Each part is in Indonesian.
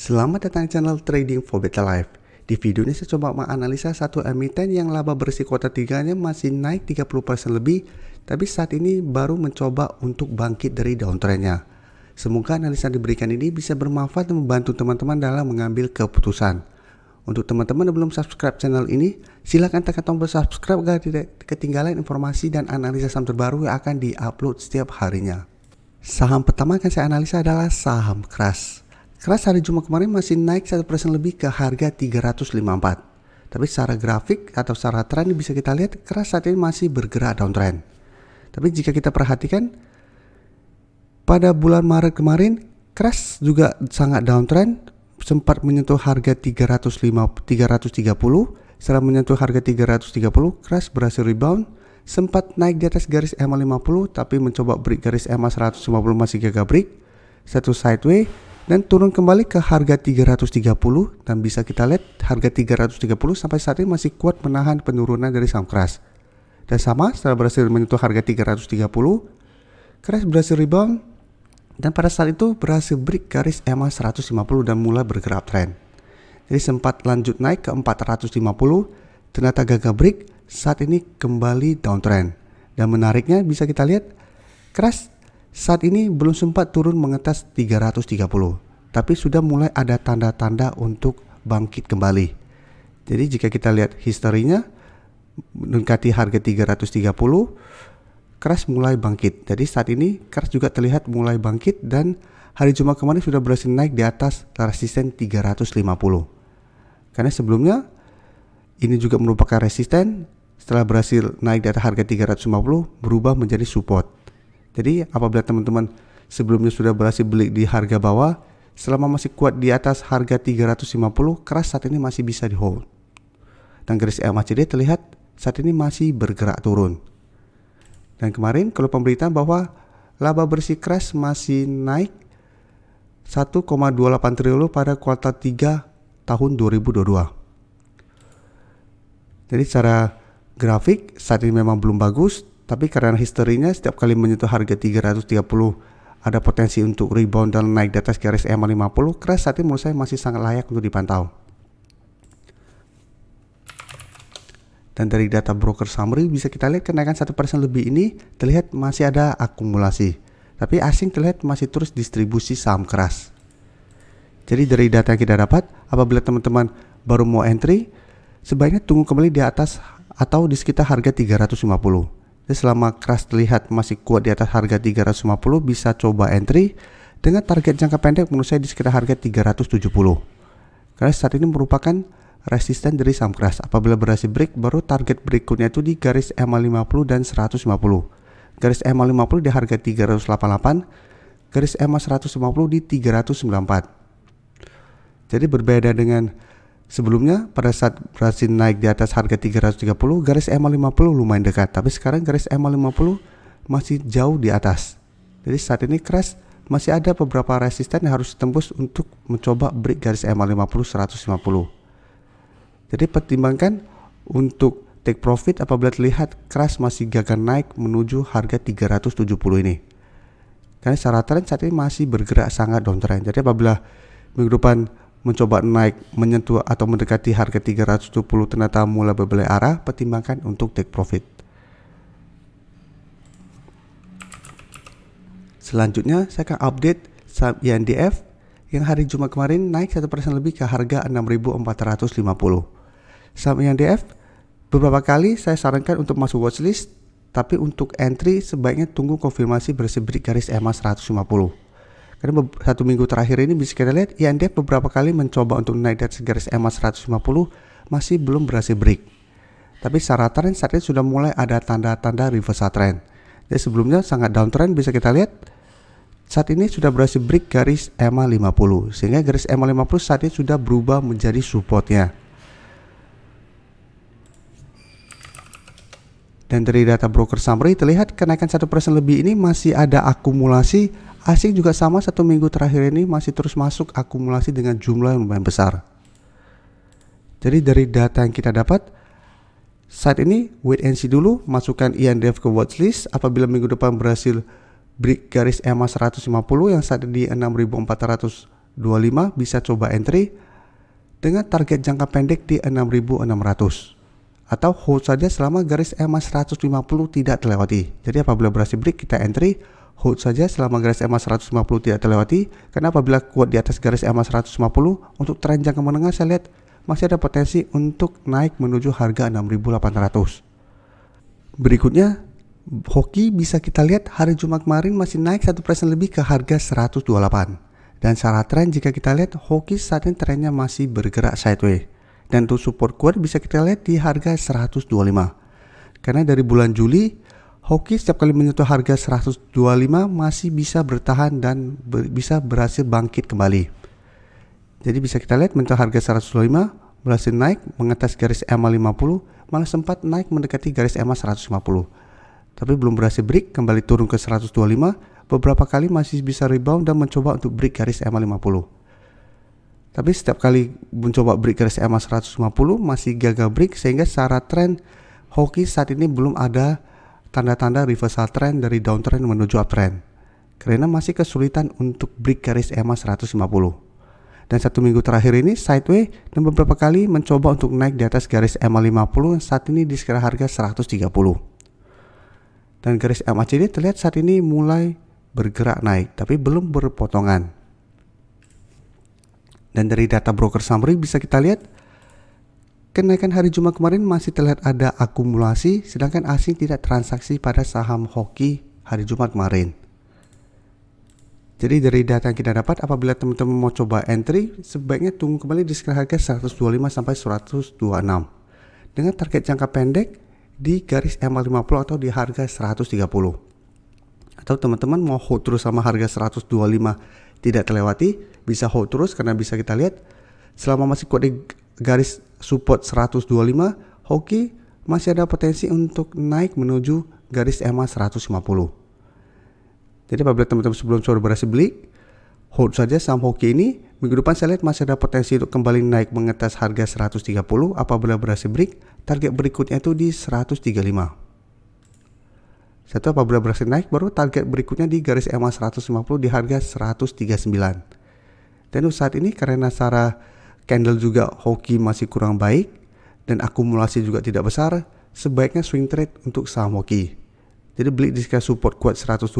Selamat datang di channel Trading for Better Life. Di video ini saya coba menganalisa satu emiten yang laba bersih kuartal 3-nya masih naik 30% lebih, tapi saat ini baru mencoba untuk bangkit dari downtrendnya. Semoga analisa yang diberikan ini bisa bermanfaat dan membantu teman-teman dalam mengambil keputusan. Untuk teman-teman yang belum subscribe channel ini, silakan tekan tombol subscribe agar tidak ketinggalan informasi dan analisa saham terbaru yang akan diupload setiap harinya. Saham pertama yang saya analisa adalah saham Crush. Crush hari Jumat kemarin masih naik 1% lebih ke harga 354. Tapi secara grafik atau secara tren bisa kita lihat Crush saat ini masih bergerak downtrend. Tapi jika kita perhatikan pada bulan Maret kemarin Crush juga sangat downtrend, sempat menyentuh harga 330. Setelah menyentuh harga 330, Crush berhasil rebound, sempat naik di atas garis EMA 50 tapi mencoba break garis EMA 150 masih gagal break, satu sideways dan turun kembali ke harga 330, dan bisa kita lihat harga 330 sampai saat ini masih kuat menahan penurunan dari saham Crush. Dan sama setelah berhasil menyentuh harga 330, Crush berhasil rebound dan pada saat itu berhasil break garis EMA 150 dan mulai bergerak trend. Jadi sempat lanjut naik ke 450, ternyata gagal break, saat ini kembali downtrend. Dan menariknya bisa kita lihat Crush saat ini belum sempat turun mengetas 330, tapi sudah mulai ada tanda-tanda untuk bangkit kembali. Jadi jika kita lihat historinya mendekati harga 330, Crush mulai bangkit. Jadi saat ini Crush juga terlihat mulai bangkit dan hari Jumat kemarin sudah berhasil naik di atas resisten 350. Karena sebelumnya ini juga merupakan resisten, setelah berhasil naik di atas harga 350 berubah menjadi support. Jadi apabila teman-teman sebelumnya sudah berhasil beli di harga bawah, selama masih kuat di atas harga 350, Crush saat ini masih bisa di hold. Dan garis EMA CD terlihat saat ini masih bergerak turun. Dan kemarin kalau pemberitaan bahwa laba bersih Crush masih naik 1,28 triliun pada kuartal 3 tahun 2022. Jadi secara grafik saat ini memang belum bagus, tapi karena historinya setiap kali menyentuh harga 330 ada potensi untuk rebound dan naik di atas garis EMA 50, Crush saat ini menurut saya masih sangat layak untuk dipantau. Dan dari data broker summary bisa kita lihat kenaikan 1% lebih ini terlihat masih ada akumulasi, tapi asing terlihat masih terus distribusi saham Crush. Jadi dari data yang kita dapat, apabila teman-teman baru mau entry, sebaiknya tunggu kembali di atas atau di sekitar harga 350. Jadi selama Crush terlihat masih kuat di atas harga 350, bisa coba entry dengan target jangka pendek menurut saya di sekitar harga 370. Karena saat ini merupakan resisten dari saham Crush. Apabila berhasil break, baru target berikutnya itu di garis EMA 50 dan 150. Garis EMA 50 di harga 388, garis EMA 150 di 394. Jadi berbeda dengan sebelumnya pada saat berhasil naik di atas harga 330, garis EMA 50 lumayan dekat, tapi sekarang garis EMA 50 masih jauh di atas. Jadi saat ini Crush masih ada beberapa resisten yang harus ditembus untuk mencoba break garis EMA 50 150. Jadi pertimbangkan untuk take profit apabila terlihat Crush masih gagal naik menuju harga 370 ini. Karena secara tren saat ini masih bergerak sangat downtrend. Jadi apabila minggu depan mencoba naik menyentuh atau mendekati harga 370 ternyata mulai berbalik arah, pertimbangkan untuk take profit. Selanjutnya saya akan update saham INDF yang hari Jumat kemarin naik 1% lebih ke harga 6.450. Saham INDF beberapa kali saya sarankan untuk masuk watchlist, tapi untuk entry sebaiknya tunggu konfirmasi bersih break garis EMA 150. Karena satu minggu terakhir ini bisa kita lihat INDF beberapa kali mencoba untuk naik dari garis EMA 150 masih belum berhasil break. Tapi secara tren saat ini sudah mulai ada tanda-tanda reversal trend. Jadi sebelumnya sangat downtrend bisa kita lihat saat ini sudah berhasil break garis EMA 50, sehingga garis EMA 50 saat ini sudah berubah menjadi supportnya. Dan dari data broker summary terlihat kenaikan 1% lebih ini masih ada akumulasi. Asing juga sama, satu minggu terakhir ini masih terus masuk akumulasi dengan jumlah yang lumayan besar. Jadi dari data yang kita dapat saat ini wait and see dulu, masukkan INDF ke watchlist. Apabila minggu depan berhasil break garis EMA 150 yang saat ini di 6.450 bisa coba entry dengan target jangka pendek di 6.600 atau hold saja selama garis EMA 150 tidak terlewati. Jadi apabila berhasil break kita entry, hold saja selama garis EMA 150 tidak terlewati, karena apabila kuat di atas garis EMA 150 untuk tren jangka menengah saya lihat masih ada potensi untuk naik menuju harga 6.800. Berikutnya hoki bisa kita lihat hari Jumat kemarin masih naik 1% lebih ke harga 128. Dan secara tren jika kita lihat hoki saat ini trennya masih bergerak sideways. Dan untuk support kuat bisa kita lihat di harga 125. Karena dari bulan Juli hoki setiap kali menyentuh harga 125 masih bisa bertahan dan bisa berhasil bangkit kembali. Jadi bisa kita lihat menyentuh harga 125 berhasil naik mengatas garis EMA 50, malah sempat naik mendekati garis EMA 150. Tapi belum berhasil break, kembali turun ke 125, beberapa kali masih bisa rebound dan mencoba untuk break garis EMA 50. Tapi setiap kali mencoba break garis EMA 150 masih gagal break, sehingga secara tren hoki saat ini belum ada tanda-tanda reversal trend dari downtrend menuju uptrend. Karena masih kesulitan untuk break garis EMA 150. Dan 1 minggu terakhir ini sideways dan beberapa kali mencoba untuk naik di atas garis EMA 50 saat ini di sekitar harga 130. Dan garis MACD terlihat saat ini mulai bergerak naik tapi belum berpotongan. Dan dari data broker summary bisa kita lihat kenaikan hari Jumat kemarin masih terlihat ada akumulasi, sedangkan asing tidak transaksi pada saham hoki hari Jumat kemarin. Jadi dari data yang kita dapat, apabila teman-teman mau coba entry, sebaiknya tunggu kembali di sekitar harga 125 sampai 126 dengan target jangka pendek di garis EMA 50 atau di harga 130. Atau teman-teman mau hold terus sama harga 125 tidak terlewati, bisa hold terus karena bisa kita lihat selama masih kuat di garis support 125, hoki masih ada potensi untuk naik menuju garis EMA 150. Jadi apabila teman-teman sebelum sore berhasil beli, hold saja saham hoki ini. Minggu depan saya lihat masih ada potensi untuk kembali naik mengetas harga 130. Apabila berhasil break, target berikutnya itu di 135. Satu apabila berhasil naik, baru target berikutnya di garis EMA 150 di harga 139. Dan saat ini karena secara candle juga hoki masih kurang baik dan akumulasi juga tidak besar, sebaiknya swing trade untuk saham hoki. Jadi beli di sekitar support kuat 125,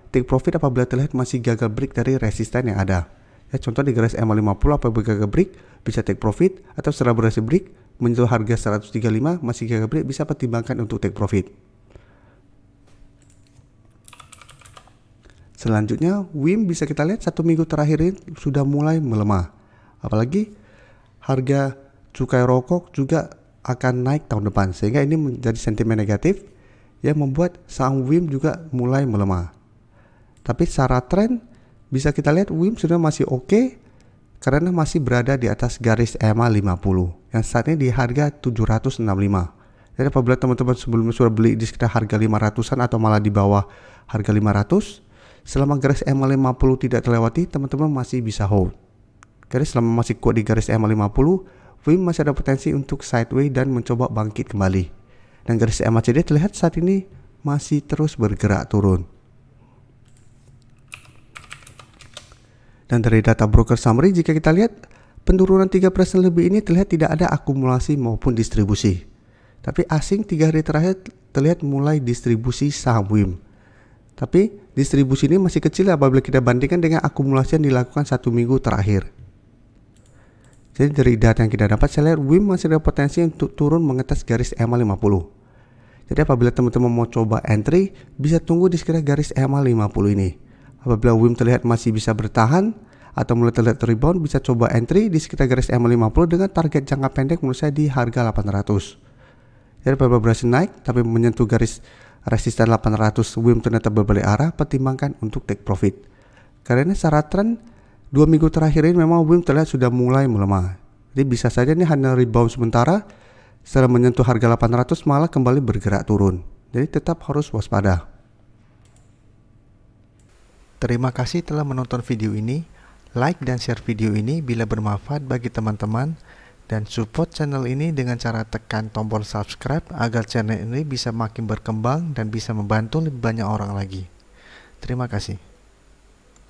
take profit apabila terlihat masih gagal break dari resisten yang ada. Ya, contoh di garis EMA 50 apabila gagal break bisa take profit, atau setelah berhasil break menyentuh harga 135 masih gagal break bisa pertimbangkan untuk take profit. Selanjutnya WIM bisa kita lihat 1 minggu terakhir ini sudah mulai melemah. Apalagi harga cukai rokok juga akan naik tahun depan, sehingga ini menjadi sentimen negatif yang membuat saham WIM juga mulai melemah. Tapi secara tren bisa kita lihat WIM sudah masih oke karena masih berada di atas garis EMA 50 yang saat ini di harga 765. Jadi apabila teman-teman sebelumnya sudah beli di sekitar harga 500-an atau malah di bawah harga 500, selama garis EMA 50 tidak terlewati, teman-teman masih bisa hold. Jadi selama masih kuat di garis EMA 50, WIM masih ada potensi untuk sideways dan mencoba bangkit kembali. Dan garis MACD terlihat saat ini masih terus bergerak turun. Dan dari data broker summary jika kita lihat penurunan 3% lebih ini terlihat tidak ada akumulasi maupun distribusi. Tapi asing 3 hari terakhir terlihat mulai distribusi saham WIM. Tapi distribusi ini masih kecil apabila kita bandingkan dengan akumulasi yang dilakukan 1 minggu terakhir. Jadi dari data yang kita dapat saya lihat WIM masih ada potensi untuk turun mengetas garis EMA 50. Jadi apabila teman-teman mau coba entry, bisa tunggu di sekitar garis EMA 50 ini. Apabila WIM terlihat masih bisa bertahan atau mulai terlihat rebound, bisa coba entry di sekitar garis EMA 50 dengan target jangka pendek menurut saya di harga 800. Jadi apabila berhasil naik tapi menyentuh garis resisten 800, WIM ternyata berbalik arah, pertimbangkan untuk take profit. Karena secara tren 2 minggu terakhir ini memang WIM terlihat sudah mulai melemah. Jadi bisa saja ini hanya rebound sementara, setelah menyentuh harga 800 malah kembali bergerak turun. Jadi tetap harus waspada. Terima kasih telah menonton video ini. Like dan share video ini bila bermanfaat bagi teman-teman. Dan support channel ini dengan cara tekan tombol subscribe agar channel ini bisa makin berkembang dan bisa membantu lebih banyak orang lagi. Terima kasih.